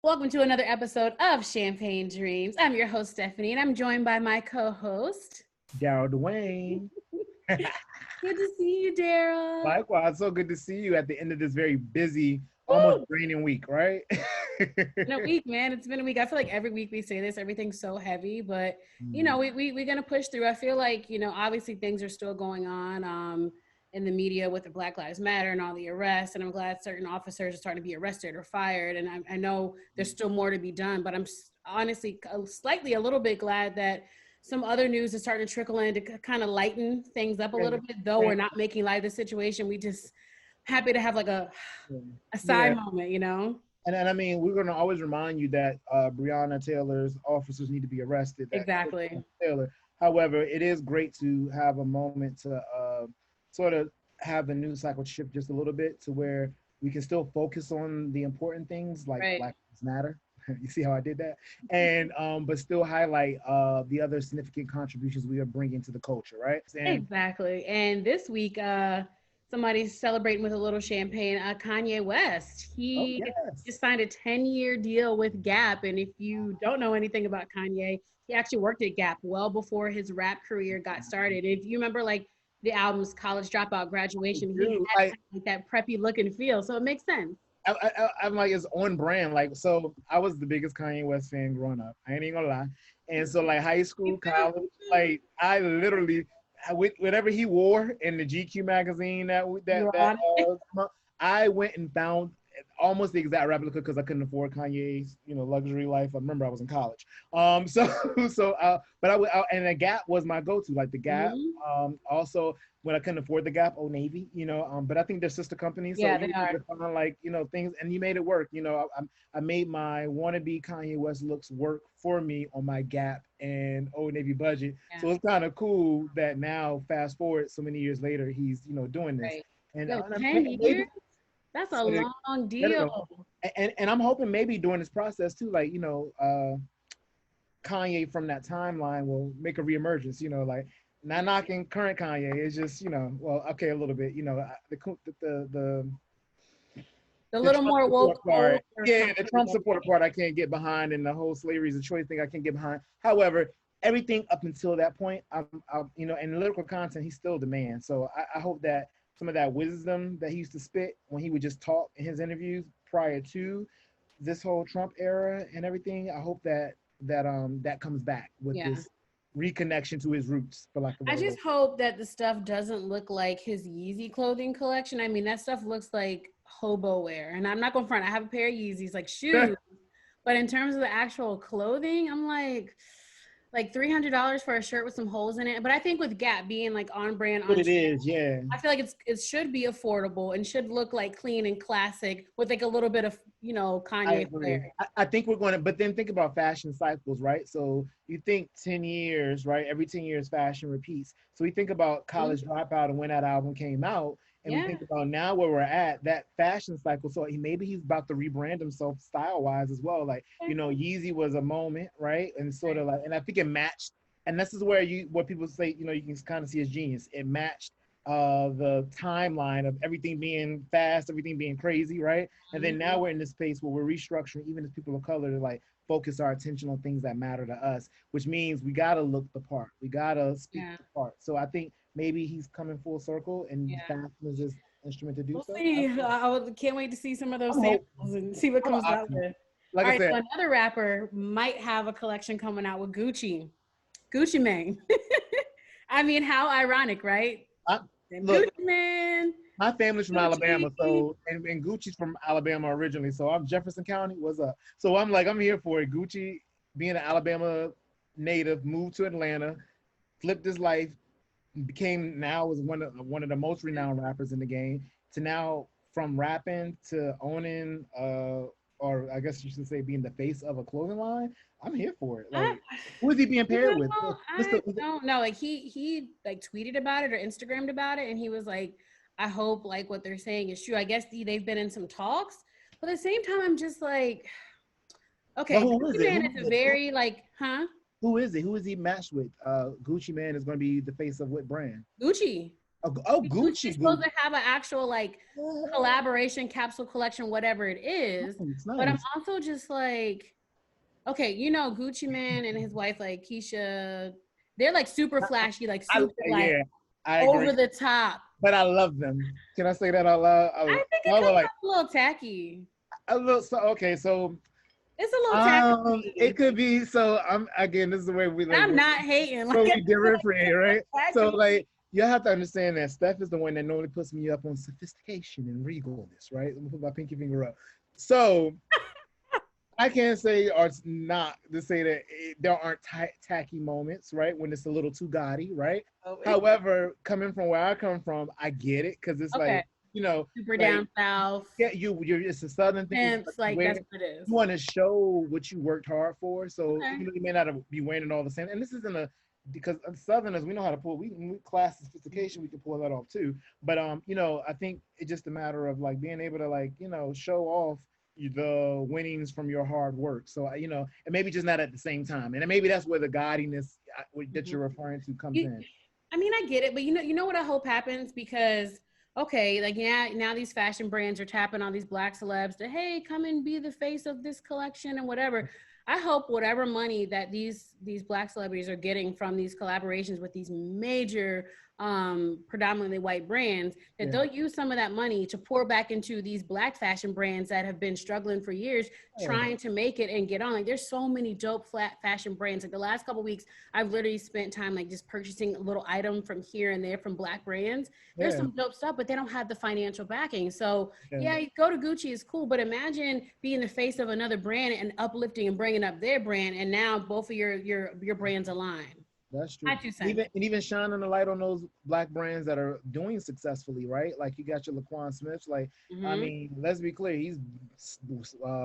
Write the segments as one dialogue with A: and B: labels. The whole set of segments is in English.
A: Welcome to another episode of Champagne Dreams. I'm your host, Stephanie, and I'm joined by my co-host,
B: Darryl Dwayne.
A: Good to see you, Darryl.
B: Likewise, so good to see you at the end of this very busy, almost
A: Woo!
B: draining week, right?
A: Been a week, man. It's been a week. I feel like every week we say this, everything's so heavy, but we're gonna push through. I feel like, obviously things are still going on in the media with the Black Lives Matter and all the arrests, and I'm glad certain officers are starting to be arrested or fired. And I know there's still more to be done, but I'm honestly slightly a little bit glad that some other news is starting to trickle in to kind of lighten things up a little bit. Though we're not making light of the situation, we just happy to have like a side moment.
B: And I mean, we're going to always remind you that Breonna Taylor's officers need to be arrested.
A: Exactly.
B: Taylor. However, it is great to have a moment to sort of have the news cycle shift just a little bit to where we can still focus on the important things like Black Lives Matter. You see how I did that? And but still highlight the other significant contributions we are bringing to the culture, right?
A: Exactly. And this week, somebody's celebrating with a little champagne. Kanye West. He just signed a 10-year deal with Gap. And if you don't know anything about Kanye, he actually worked at Gap well before his rap career got started. If you remember, like the album's College Dropout, Graduation, he had like that preppy look and feel. So it makes sense.
B: I'm like, it's on brand. Like, so I was the biggest Kanye West fan growing up. I ain't even gonna lie. And so like high school, college, like I literally, whatever he wore in the GQ magazine I went and found almost the exact replica because I couldn't afford Kanye's, luxury life. I remember I was in college. But and the Gap was my go-to, like the Gap. Also when I couldn't afford the Gap, Old Navy, but I think they're sister companies. So
A: they are.
B: Find, like, things, and you made it work. I made my wannabe Kanye West looks work for me on my Gap and Old Navy budget. Yeah. So it's kind of cool that now, fast forward so many years later, he's, doing this.
A: Right.
B: And
A: 10 years? That's a long deal.
B: And I'm hoping maybe during this process too, like, Kanye from that timeline will make a reemergence, like not knocking current Kanye. It's just, well, okay, a little bit,
A: the little
B: Trump
A: more woke
B: part. Yeah, the Trump support part I can't get behind, and the whole slavery is a choice thing I can't get behind. However, everything up until that point, I'm in lyrical content, he's still the man. So I hope that some of that wisdom that he used to spit when he would just talk in his interviews prior to this whole Trump era and everything, I hope that comes back with this reconnection to his roots, for lack of a better
A: word. I just hope that the stuff doesn't look like his Yeezy clothing collection. I mean, that stuff looks like hobo wear. And I'm not going to front. I have a pair of Yeezys, like shoes. But in terms of the actual clothing, I'm like $300 for a shirt with some holes in it. But I think with Gap being like on brand,
B: what it is, yeah.
A: I feel like it should be affordable and should look like clean and classic with like a little bit of, Kanye flair.
B: I think we're going to, but then think about fashion cycles, right? So you think 10 years, right? Every 10 years fashion repeats. So we think about College Dropout and when that album came out. And we think about now where we're at, that fashion cycle. So maybe he's about to rebrand himself style-wise as well. Like, Yeezy was a moment, right? And sort of like, and I think it matched. And this is where people say, you can kind of see his genius. It matched the timeline of everything being fast, everything being crazy, right? And then now we're in this space where we're restructuring, even as people of color, to like focus our attention on things that matter to us, which means we got to look the part. We got to speak the part. So I think maybe he's coming full circle and fashion is his instrument to do so.
A: See. I can't wait to see some of those samples and see what comes out with.
B: Like I said,
A: so another rapper might have a collection coming out with Gucci Mane. I mean, how ironic, right?
B: Look,
A: Gucci Mane.
B: My family's from Alabama, so and Gucci's from Alabama originally. So I'm Jefferson County. What's up? So I'm here for it. Gucci, being an Alabama native, moved to Atlanta, flipped his life, became now is one of the most renowned rappers in the game. To now from rapping to owning, or I guess you should say being the face of a clothing line. I'm here for it. Like, who is he being paired with?
A: I don't know. Like he like tweeted about it or Instagrammed about it, and he was like, I hope like what they're saying is true. I guess they've been in some talks, but at the same time, I'm just like, okay,
B: well, who is it?
A: It's a very like,
B: Who is it? Who is he matched with? Gucci Mane is going to be the face of what brand?
A: Gucci.
B: Gucci.
A: Gucci's supposed to have an actual like collaboration capsule collection, whatever it is.
B: Nice.
A: But I'm also just like, okay, you know, Gucci Man and his wife, like Keisha, they're like super flashy, like super like
B: Yeah, I agree.
A: over the top.
B: But I love them. Can I say that out loud?
A: I think it comes like a little tacky.
B: A little. So okay, so
A: it's a little tacky.
B: It could be. So I'm again. This is the way we like.
A: I'm not hating.
B: Like, so we differentiate, right? So like you have to understand that Steph is the one that normally puts me up on sophistication and regalness, right? Let me put my pinky finger up. So I can't say or it's not to say that there aren't tacky moments, right? When it's a little too gaudy, right? However, coming from where I come from, I get it because it's like, you know,
A: super like, down south.
B: Yeah, you're it's a southern thing.
A: Like that's what it is.
B: You want to show what you worked hard for, so you may not be wearing it all the same. And this isn't because Southerners, we know how to pull. We class sophistication, we can pull that off too. But you know, I think it's just a matter of like being able to like, you know, show off the winnings from your hard work. So you know, and maybe just not at the same time. And maybe that's where the gaudiness that you're referring to comes in.
A: I mean, I get it, but you know what I hope happens, because okay, like now these fashion brands are tapping on these black celebs to, hey, come and be the face of this collection and whatever. I hope whatever money that these black celebrities are getting from these collaborations with these major predominantly white brands, that they'll use some of that money to pour back into these black fashion brands that have been struggling for years, trying to make it and get on. Like there's so many dope flat fashion brands. Like the last couple of weeks, I've literally spent time like just purchasing a little item from here and there from black brands. There's some dope stuff, but they don't have the financial backing. So you go to Gucci is cool, but imagine being the face of another brand and uplifting and bringing up their brand, and now both of your brands align.
B: That's true. Even shining the light on those black brands that are doing successfully, right? Like you got your Laquan Smiths. Like, I mean, let's be clear, he's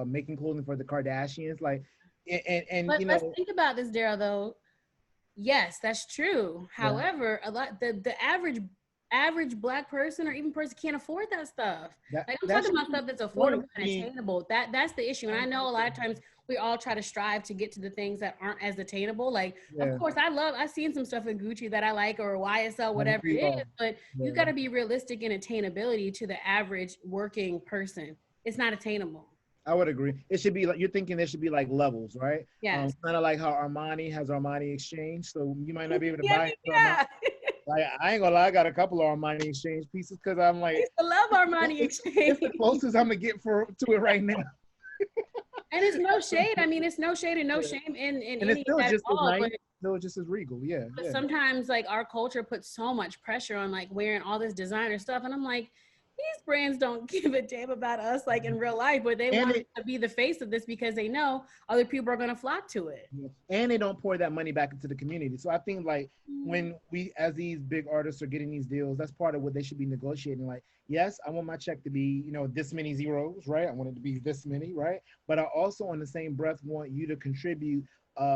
B: making clothing for the Kardashians. Like, and
A: but
B: you know,
A: let's think about this, Darryl. Though, yes, that's true. However, a lot the average black person or even person can't afford that stuff. Like I'm talking about stuff that's affordable and attainable. That's the issue. And I know a lot of times we all try to strive to get to the things that aren't as attainable. Like, of course, I've seen some stuff in Gucci that I like, or YSL, whatever it is, but you got to be realistic in attainability to the average working person. It's not attainable.
B: I would agree. It should be like, you're thinking there should be like levels, right?
A: Yeah.
B: Kind of like how Armani has Armani Exchange. So you might not be able to buy it. Like, I ain't gonna lie, I got a couple of Armani Exchange pieces because I'm like,
A: I love Armani Exchange.
B: It's the closest I'm gonna get to it right now.
A: And it's no shade. I mean, it's no shade and no shame in
B: and
A: any
B: it's still
A: of that
B: just
A: at all.
B: as nice, still just as regal,
A: But sometimes like our culture puts so much pressure on like wearing all this designer stuff, and I'm like, these brands don't give a damn about us like in real life, but they want to be the face of this because they know other people are going to flock to it.
B: And they don't pour that money back into the community. So I think like when we, as these big artists are getting these deals, that's part of what they should be negotiating. Like, yes, I want my check to be, you know, this many zeros, right? I want it to be this many, right? But I also, on the same breath, want you to contribute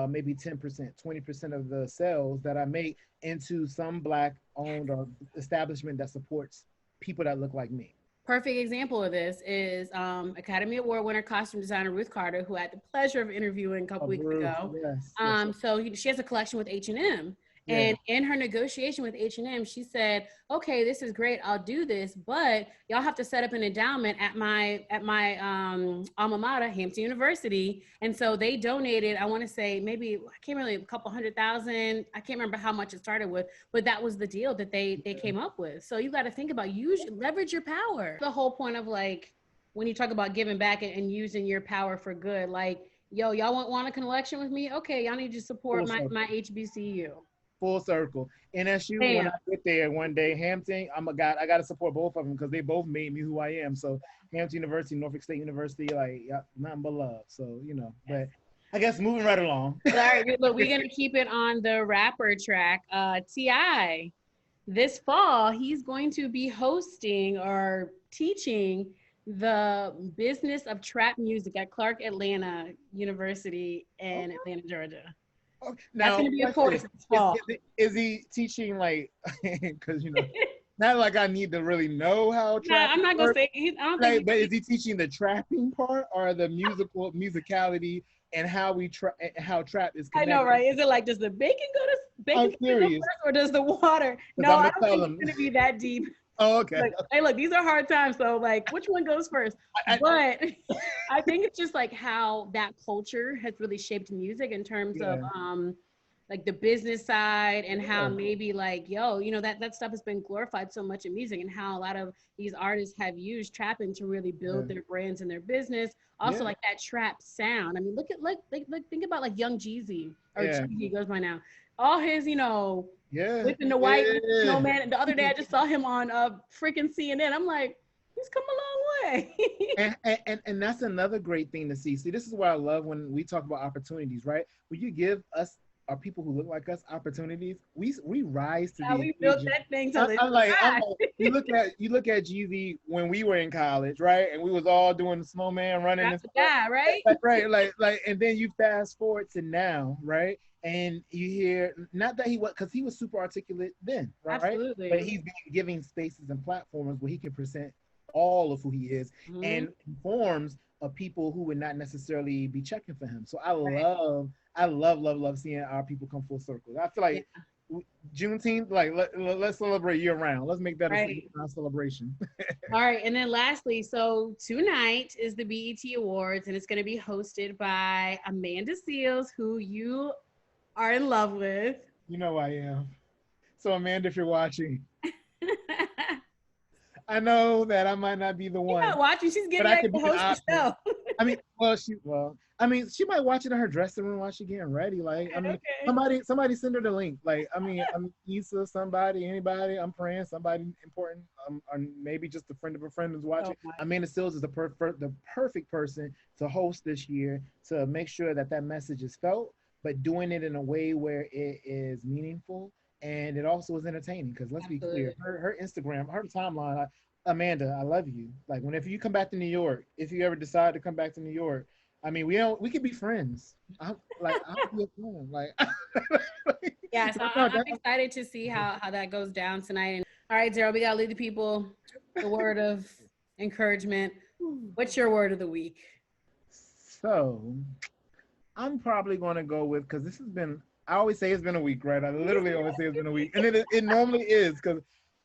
B: maybe 10%, 20% of the sales that I make into some black owned or establishment that supports people that look like me.
A: Perfect example of this is Academy Award winner costume designer Ruth Carter, who I had the pleasure of interviewing a couple weeks ago. She has a collection with H&M. And in her negotiation with H&M, she said, okay, this is great, I'll do this, but y'all have to set up an endowment at my alma mater, Hampton University. And so they donated, I want to say maybe, I can't remember, a couple $100,000. I can't remember how much it started with, but that was the deal that they came up with. So you got to think about, leverage your power. The whole point of like, when you talk about giving back and using your power for good, like, yo, y'all want a collection with me? Okay, y'all need to support my HBCU.
B: Full circle. NSU, when I get there one day, Hampton, I got to support both of them because they both made me who I am. So Hampton University, Norfolk State University, like nothing but love. So, you know, but I guess moving right along.
A: All right, look, we're going to keep it on the rapper track. T.I., this fall, he's going to be hosting or teaching the business of trap music at Clark Atlanta University in Atlanta, Georgia.
B: Now,
A: that's going to be a course.
B: Is he teaching like, because, you know, not like I need to really know how trap.
A: I'm not going to say.
B: But is he teaching the trapping part or the musicality and how trap is connected?
A: I know, right? Is it like, does the bacon go to Baking
B: I'm
A: soda go
B: serious.
A: first or does the water?
B: Because
A: No,
B: I'm
A: I
B: gonna
A: don't
B: tell
A: think
B: them.
A: it's gonna be that deep.
B: Oh, okay.
A: Like, hey, look, these are hard times. So like, which one goes first?
B: I,
A: But I think it's just like how that culture has really shaped music in terms of
B: yeah.
A: like the business side and how
B: Yeah.
A: maybe like, yo, you know, that stuff has been glorified so much in music and how a lot of these artists have used trapping to really build
B: Yeah.
A: their brands and their business. Also
B: Yeah.
A: like that trap sound. I mean, think about like Young Jeezy or
B: Yeah.
A: Jeezy goes by now. All his, you know,
B: Yeah.
A: within the white
B: Yeah.
A: snowman. And the other day I just saw him on freaking CNN. I'm like, he's come a long way.
B: And that's another great thing to see. See, this is what I love when we talk about opportunities, right? When you give us or people who look like us opportunities, we rise to
A: Yeah,
B: the
A: we built
B: occasion.
A: that thing till it's
B: I'm
A: dry.
B: like, you look at Jeezy when we were in college, right? And we was all doing the snowman running
A: Got
B: and
A: to
B: stuff.
A: die, right?
B: Right, and then you fast forward to now, right? And you hear not that he was because he was super articulate then, right? But
A: Absolutely.
B: he's been giving spaces and platforms where he can present all of who he is
A: Mm-hmm.
B: and informs of people who would not necessarily be checking for him. So
A: Right.
B: I love seeing our people come full circle. I feel
A: Yeah.
B: like Juneteenth, like let's celebrate year round. Let's make that a
A: Right.
B: year-round celebration.
A: All right. And then lastly, so tonight is the BET Awards, and it's going to be hosted by Amanda Seales, who you are in love with.
B: You know I am. So Amanda, if you're watching,
A: You're
B: I know that I might not be the one,
A: not watching. She's
B: but
A: getting
B: I
A: ready
B: could
A: to
B: be an
A: host the
B: option.
A: show.
B: I mean, she might watch it in her dressing room while she's getting ready. Like, I
A: Okay.
B: mean,
A: Okay.
B: somebody send her the link. Like, I'm Issa, somebody, anybody. I'm praying somebody important, or maybe just a friend of a friend who's
A: Oh
B: watching.
A: my.
B: Amanda Stills is the perfect person to host this year to make sure that message is felt, but doing it in a way where it is meaningful and it also is entertaining. Because let's be clear,
A: Absolutely.
B: her Instagram, her timeline. Amanda, I love you. Like whenever you come back to New York, if you ever decide to come back to New York, I mean, we could be friends. I'll be a friend. Like,
A: Yeah, so
B: no,
A: I'm excited to see how that goes down tonight. And all right, Darryl, we gotta leave the people the word of encouragement. What's your word of the week?
B: so I'm probably going to go with because this has been. I always say it's been a week, right? I literally always say it's been a week, and it normally is because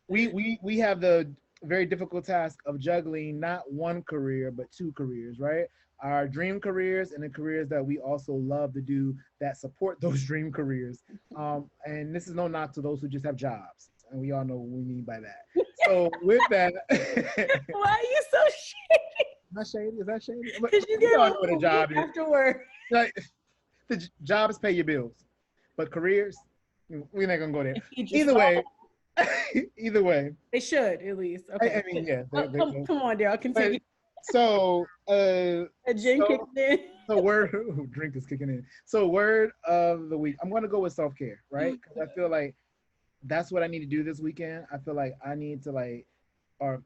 B: we have the very difficult task of juggling not one career but two careers, right? Our dream careers and the careers that we also love to do that support those dream careers. And this is no knock to those who just have jobs, and we all know what we mean by that. So with that,
A: Why are you so shady?
B: not shady. Is that shady? But
A: Because you
B: we
A: gave
B: all
A: a
B: know what a
A: whole week
B: job is.
A: afterward.
B: Like, the jobs pay your bills, but careers, we're not gonna go there.
A: You just
B: Either way, either way.
A: they should at least.
B: I
A: Okay.
B: mean, yeah.
A: Come on, Daryl.
B: But
A: Continue.
B: so,
A: A gin
B: so,
A: kicked in.
B: so word drink is kicking in. So word of the week. I'm gonna go with self care, right? Because I feel like that's what I need to do this weekend. I feel like I need to or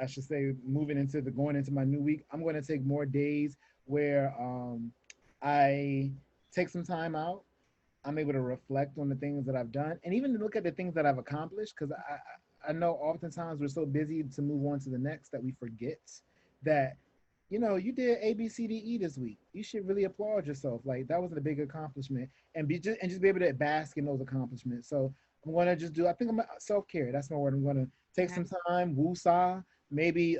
B: I should say, moving into going into my new week. I'm gonna take more days where I take some time out. I'm able to reflect on the things that I've done and even to look at the things that I've accomplished because I know oftentimes we're so busy to move on to the next that we forget that you did A B C D E this week. You should really applaud yourself. Like that was a big accomplishment and just be able to bask in those accomplishments. So I'm gonna just do. I think I'm self care. That's my word. I'm gonna take some time, woosah, maybe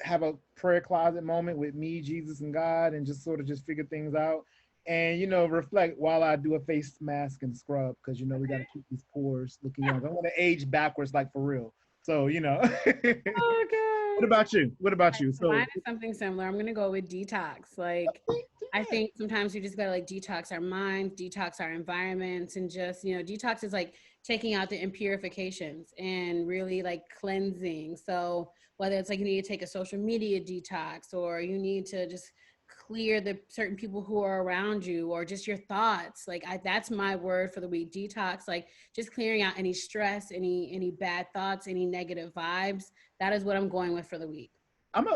B: have a prayer closet moment with me, Jesus, and God, and just sort of just figure things out and reflect while I do a face mask and scrub because we got to keep these pores looking young. I want to age backwards like for real. So
A: Oh
B: what
A: god.
B: about you? What about you?
A: Mine
B: So
A: is something similar. I'm gonna go with detox. Like I think sometimes we just gotta like detox our minds, detox our environments, and just detox is like taking out the impurifications and really like cleansing. So whether it's like you need to take a social media detox or you need to just clear the certain people who are around you or just your thoughts like that's my word for the week, detox, like just clearing out any stress, any bad thoughts, any negative vibes. That is what I'm going with for the week.
B: I'm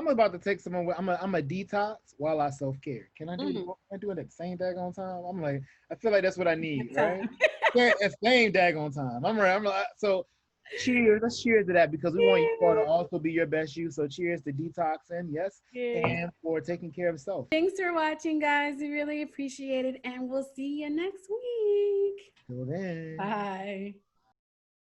B: about to take someone. I'm a detox while I self care. Can I do it?
A: Mm,
B: Can I do it at the same daggone time? I feel like that's what I need, right?
A: time.
B: Yeah, at the same daggone time. I'm right. I'm like, so Cheers. Let's cheers to that because we want you all to also be your best you. So cheers to detoxing, yes,
A: Cheers.
B: and for taking care of self.
A: Thanks for watching, guys. We really appreciate it, and we'll see you next week.
B: Till then.
A: Bye.